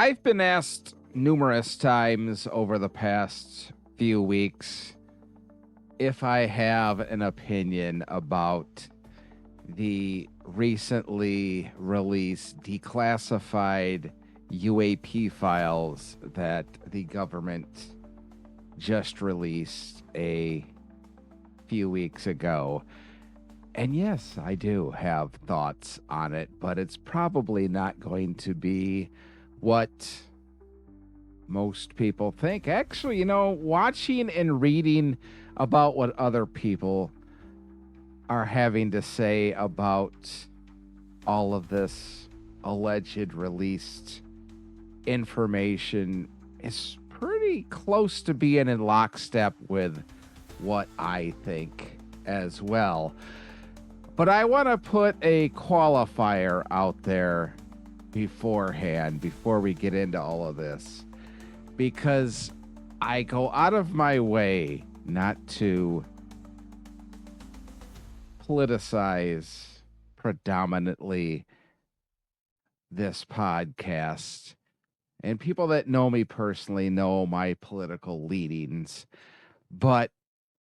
I've been asked numerous times over the past few weeks if I have an opinion about the recently released declassified UAP files that the government just released a few weeks ago. And yes, I do have thoughts on it, but it's probably not going to be what most people think. Actually, watching and reading about what other people are having to say about all of this alleged released information is pretty close to being in lockstep with what I think as well. But I want to put a qualifier out there beforehand, before we get into all of this, because I go out of my way not to politicize predominantly this podcast. And people that know me personally know my political leanings, but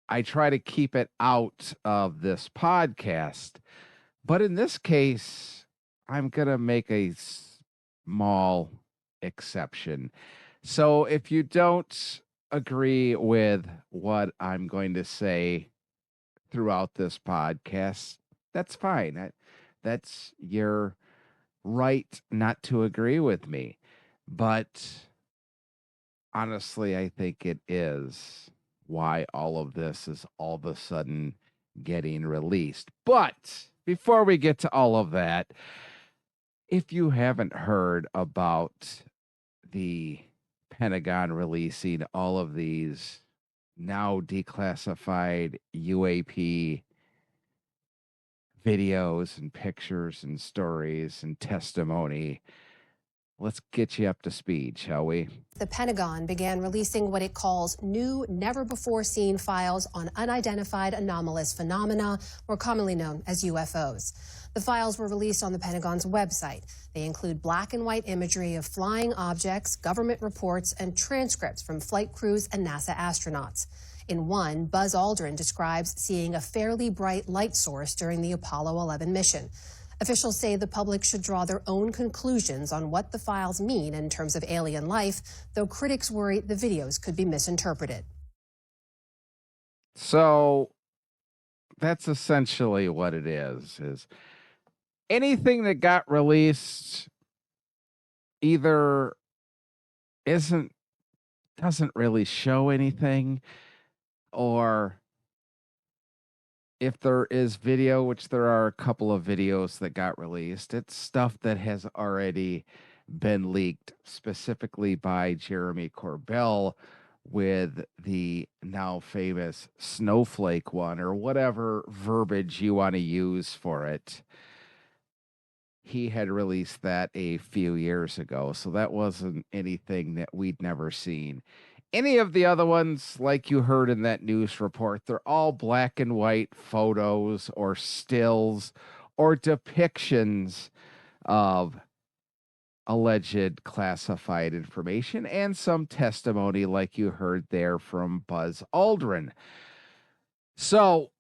I try to keep it out of this podcast. But in this case, I'm going to make a small exception. So if you don't agree with what I'm going to say throughout this podcast, that's fine. That's your right not to agree with me. But honestly, I think it is why all of this is all of a sudden getting released. But before we get to all of that, if you haven't heard about the Pentagon releasing all of these now declassified UAP videos and pictures and stories and testimony, let's get you up to speed, shall we? The Pentagon began releasing what it calls new, never-before-seen files on unidentified anomalous phenomena, more commonly known as UFOs. The files were released on the Pentagon's website. They include black and white imagery of flying objects, government reports, and transcripts from flight crews and NASA astronauts. In one, Buzz Aldrin describes seeing a fairly bright light source during the Apollo 11 mission. Officials say the public should draw their own conclusions on what the files mean in terms of alien life, though critics worry the videos could be misinterpreted. So that's essentially what it is anything that got released either doesn't really show anything, or if there is video, which there are a couple of videos that got released, it's stuff that has already been leaked, specifically by Jeremy Corbell with the now famous snowflake one, or whatever verbiage you want to use for it. He had released that a few years ago, so that wasn't anything that we'd never seen. Any of the other ones, like you heard in that news report, they're all black and white photos or stills or depictions of alleged classified information and some testimony like you heard there from Buzz Aldrin. So,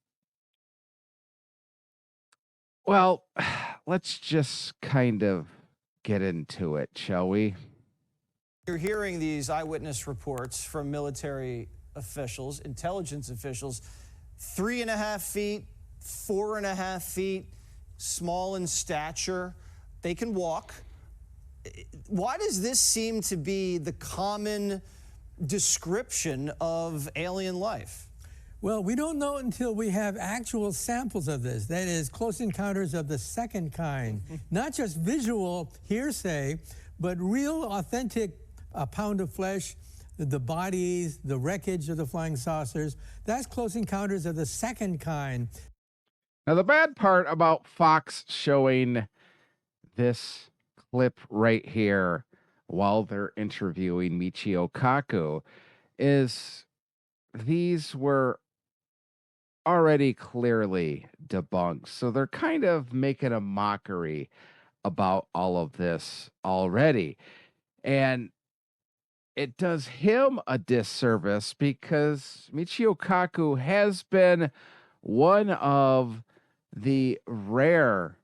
well, let's just kind of get into it, shall we? You're hearing these eyewitness reports from military officials, intelligence officials, 3.5 feet, 4.5 feet, small in stature. They can walk. Why does this seem to be the common description of alien life? Well, we don't know until we have actual samples of this. That is, close encounters of the second kind. Not just visual hearsay, but real, authentic pound of flesh, the bodies, the wreckage of the flying saucers. That's close encounters of the second kind. Now, the bad part about Fox showing this clip right here while they're interviewing Michio Kaku is these were already clearly debunked. So they're kind of making a mockery about all of this already. And it does him a disservice because Michio Kaku has been one of the rare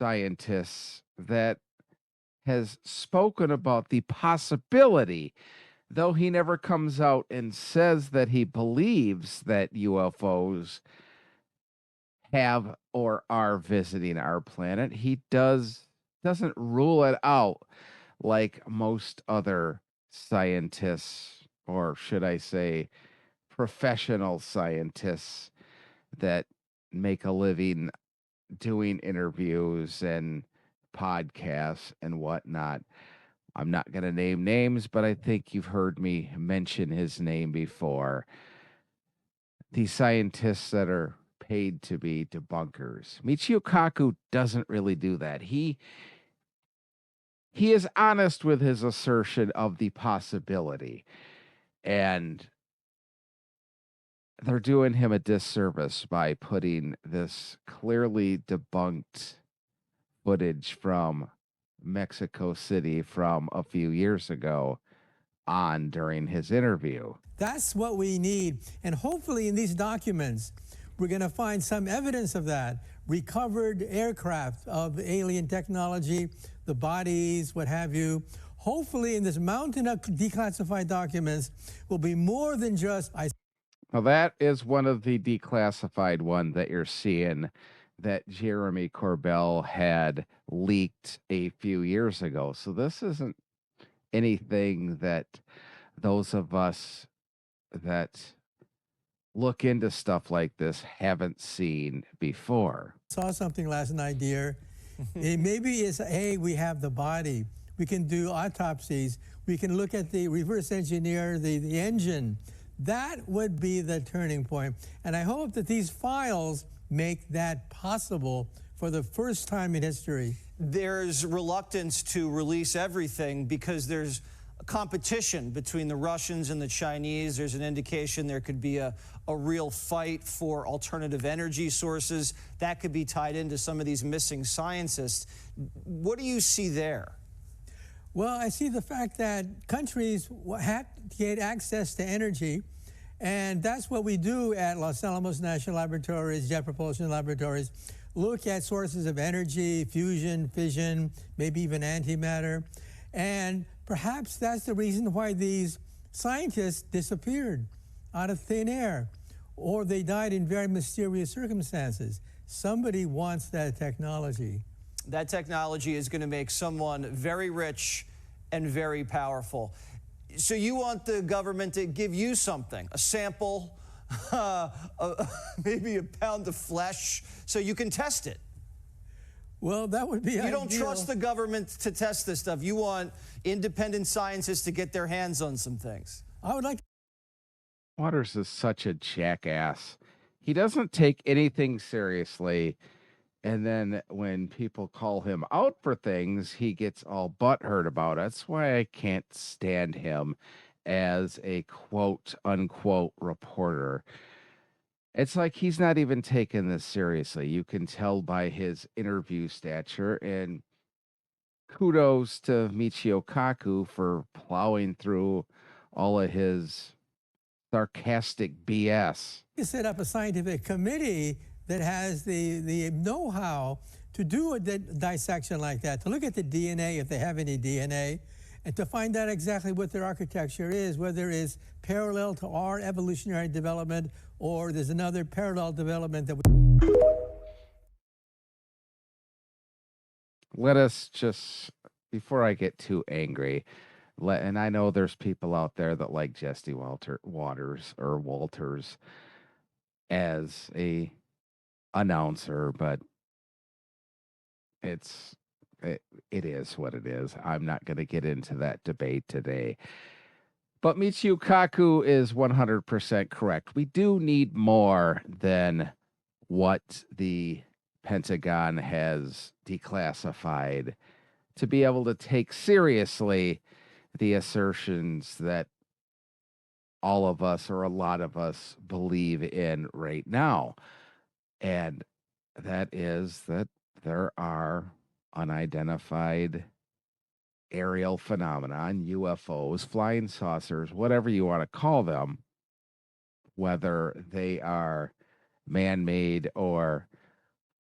scientists that has spoken about the possibility, though he never comes out and says that he believes that UFOs have or are visiting our planet. He doesn't rule it out like most other scientists, or should I say professional scientists that make a living doing interviews and podcasts and whatnot. I'm not going to name names, but I think you've heard me mention his name before. These scientists that are paid to be debunkers. Michio Kaku doesn't really do that. He is honest with his assertion of the possibility, and they're doing him a disservice by putting this clearly debunked footage from Mexico City from a few years ago on during his interview. That's what we need. And hopefully in these documents, we're going to find some evidence of that. Recovered aircraft of alien technology, the bodies, what have you. Hopefully in this mountain of declassified documents will be more than just... Now that is one of the declassified one that you're seeing that Jeremy Corbell had leaked a few years ago. So this isn't anything that those of us that look into stuff like this haven't seen before. Saw something last night, dear. Maybe it's, hey, we have the body. We can do autopsies. We can look at the reverse engineer, the engine. That would be the turning point. And I hope that these files make that possible for the first time in history. There's reluctance to release everything because there's a competition between the Russians and the Chinese. There's an indication there could be a real fight for alternative energy sources. That could be tied into some of these missing scientists. What do you see there? Well, I see the fact that countries have to get access to energy, and that's what we do at Los Alamos National Laboratories, Jet Propulsion Laboratories. Look at sources of energy, fusion, fission, maybe even antimatter. And perhaps that's the reason why these scientists disappeared out of thin air, or they died in very mysterious circumstances. Somebody wants that technology. That technology is going to make someone very rich and very powerful. So you want the government to give you something, a sample, maybe a pound of flesh, so you can test it. Well, that would be ideal. You don't trust the government to test this stuff. You want independent scientists to get their hands on some things. I would like to... Waters is such a jackass. He doesn't take anything seriously. And then when people call him out for things, he gets all butthurt about it. That's why I can't stand him as a quote unquote reporter. It's like he's not even taking this seriously. You can tell by his interview stature, and kudos to Michio Kaku for plowing through all of his sarcastic BS. You set up a scientific committee that has the know-how to do a dissection like that, to look at the DNA, if they have any DNA, and to find out exactly what their architecture is, whether it's parallel to our evolutionary development or there's another parallel development that we... Let us just, before I get too angry, and I know there's people out there that like Jesse Walters as a announcer, but it is what it is. I'm not going to get into that debate today. But Michio Kaku is 100% correct. We do need more than what the Pentagon has declassified to be able to take seriously the assertions that all of us or a lot of us believe in right now. And that is that there are unidentified aerial phenomenon, UFOs, flying saucers, whatever you want to call them, whether they are man-made or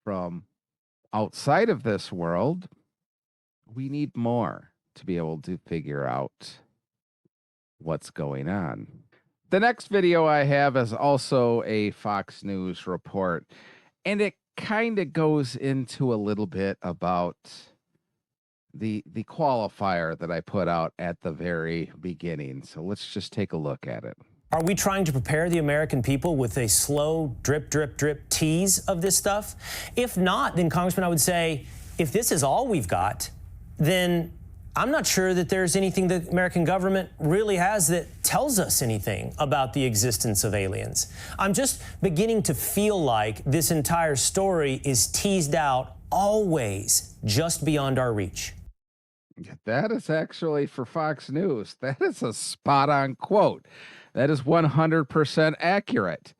from outside of this world, we need more to be able to figure out what's going on. The next video I have is also a Fox News report, and it kind of goes into a little bit about the qualifier that I put out at the very beginning. So let's just take a look at it. Are we trying to prepare the American people with a slow drip, drip, drip tease of this stuff? If not, then Congressman, I would say, if this is all we've got, then I'm not sure that there's anything the American government really has that tells us anything about the existence of aliens. I'm just beginning to feel like this entire story is teased out always just beyond our reach. That is actually for Fox News. That is a spot-on quote. That is 100% accurate.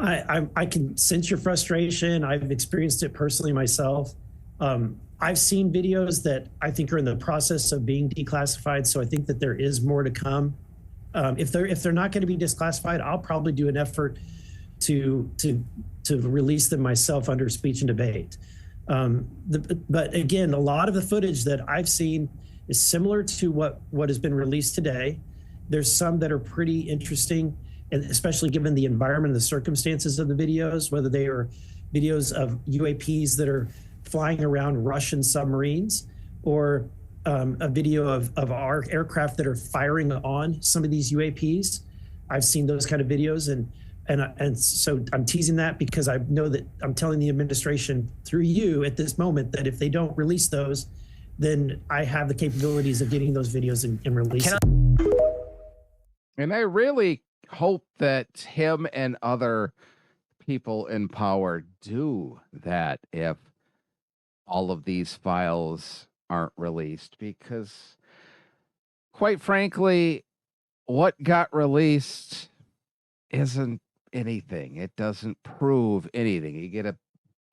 I can sense your frustration. I've experienced it personally myself. I've seen videos that I think are in the process of being declassified, so I think that there is more to come. If they're not going to be declassified, I'll probably do an effort to release them myself under speech and debate. But again, a lot of the footage that I've seen is similar to what has been released today. There's some that are pretty interesting, and especially given the environment and the circumstances of the videos, whether they are videos of UAPs that are flying around Russian submarines, or a video of our aircraft that are firing on some of these UAPs. I've seen those kind of videos, and so I'm teasing that because I know that I'm telling the administration through you at this moment that if they don't release those, then I have the capabilities of getting those videos and releasing. And I really hope that him and other people in power do that if all of these files aren't released, because quite frankly, what got released isn't anything. It doesn't prove anything. You get a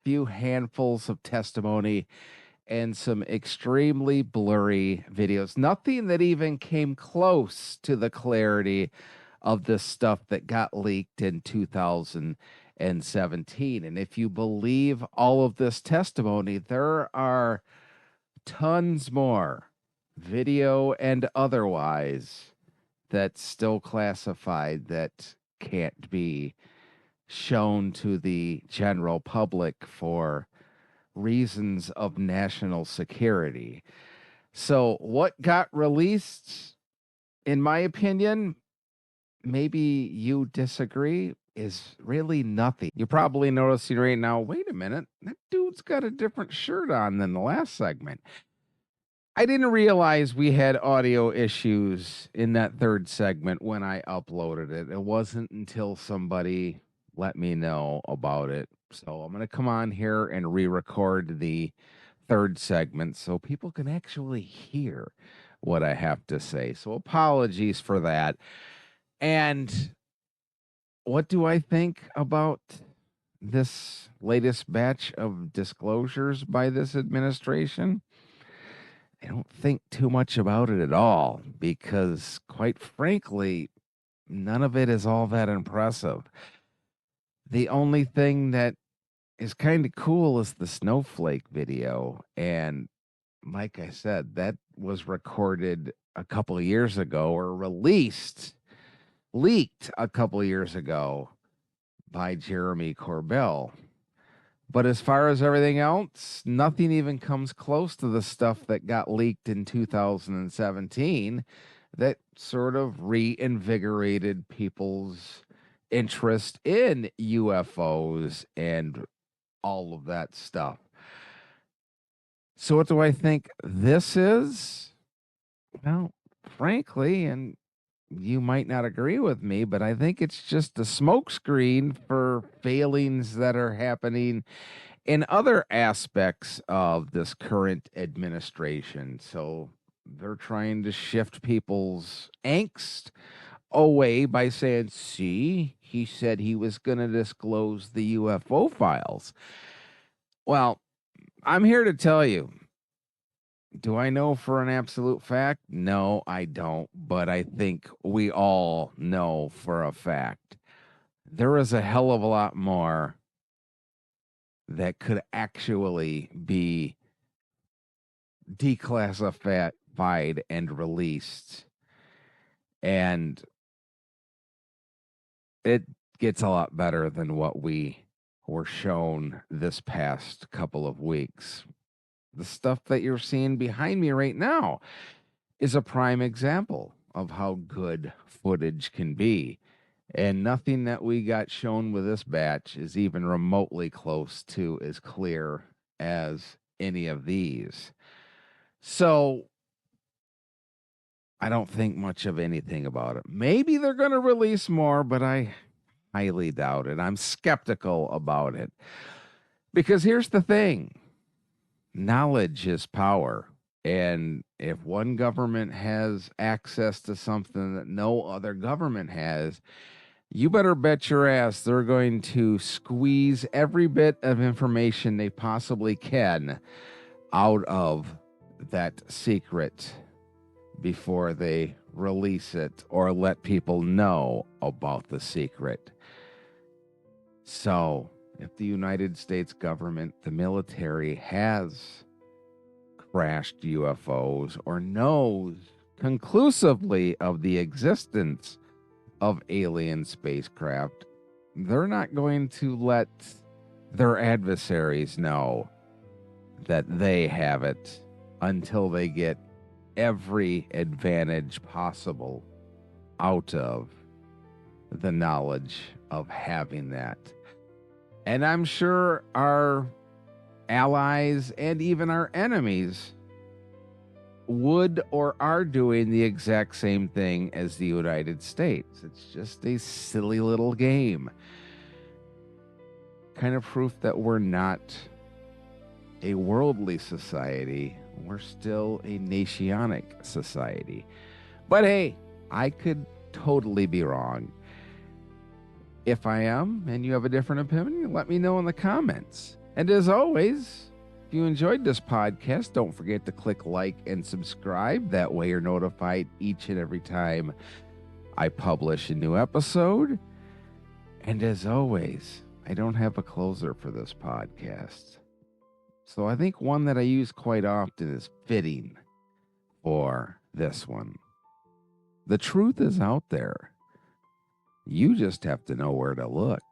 few handfuls of testimony and some extremely blurry videos. Nothing that even came close to the clarity of the stuff that got leaked in 2017. And if you believe all of this testimony, there are tons more, video and otherwise, that's still classified that can't be shown to the general public for reasons of national security. So what got released, in my opinion, maybe you disagree, is really nothing. You're probably noticing right now, wait a minute, that dude's got a different shirt on than the last segment. I didn't realize we had audio issues in that third segment when I uploaded it. It wasn't until somebody let me know about it. So I'm going to come on here and re-record the third segment so people can actually hear what I have to say. So apologies for that. And what do I think about this latest batch of disclosures by this administration? I don't think too much about it at all because, quite frankly, none of it is all that impressive. The only thing that is kind of cool is the snowflake video. And like I said, that was recorded a couple of years ago, or leaked a couple of years ago by Jeremy Corbell. But as far as everything else, nothing even comes close to the stuff that got leaked in 2017 that sort of reinvigorated people's interest in UFOs and all of that stuff. So what do I think this is? Well, frankly, and you might not agree with me, but I think it's just a smokescreen for failings that are happening in other aspects of this current administration. So they're trying to shift people's angst away by saying, see, he said he was going to disclose the UFO files. Well, I'm here to tell you, Do I know for an absolute fact? No, I don't. But I think we all know for a fact there is a hell of a lot more that could actually be declassified and released. And it gets a lot better than what we were shown this past couple of weeks. The stuff that you're seeing behind me right now is a prime example of how good footage can be. And nothing that we got shown with this batch is even remotely close to as clear as any of these. So I don't think much of anything about it. Maybe they're going to release more, but I highly doubt it. I'm skeptical about it. Because here's the thing, knowledge is power. And if one government has access to something that no other government has, you better bet your ass they're going to squeeze every bit of information they possibly can out of that secret before they release it or let people know about the secret. So, if the United States government, the military, has crashed UFOs or knows conclusively of the existence of alien spacecraft, they're not going to let their adversaries know that they have it until they get every advantage possible out of the knowledge of having that. And I'm sure our allies and even our enemies would or are doing the exact same thing as the United States. It's just a silly little game. Kind of proof that we're not a worldly society. We're still a nationonic society. But hey, I could totally be wrong. If I am, and you have a different opinion, let me know in the comments. And as always, if you enjoyed this podcast, don't forget to click like and subscribe. That way you're notified each and every time I publish a new episode. And as always, I don't have a closer for this podcast. So I think one that I use quite often is fitting for this one. The truth is out there. You just have to know where to look.